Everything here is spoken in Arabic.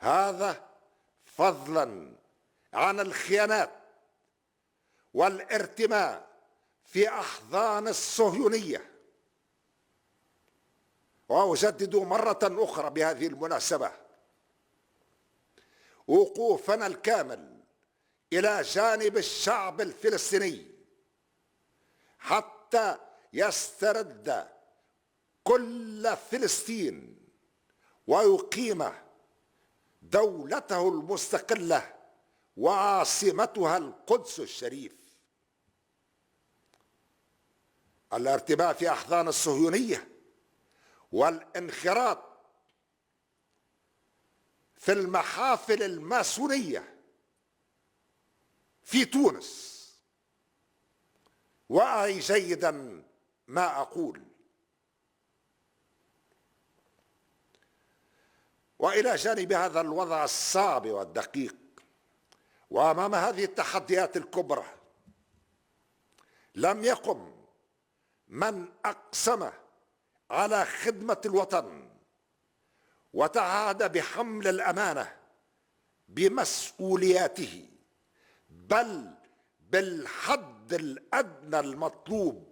هذا فضلا عن الخيانات والارتماء في أحضان الصهيونية. وأجدد مرة أخرى بهذه المناسبة وقوفنا الكامل إلى جانب الشعب الفلسطيني حتى يسترد كل فلسطين ويقيم دولته المستقلة وعاصمتها القدس الشريف. الارتماء في أحضان الصهيونية والانخراط في المحافل الماسونية في تونس، وأعي جيدا ما أقول، وإلى جانب هذا الوضع الصعب والدقيق وأمام هذه التحديات الكبرى، لم يقم من أقسم على خدمة الوطن وتعهد بحمل الأمانة بمسؤولياته، بل بالحد الأدنى المطلوب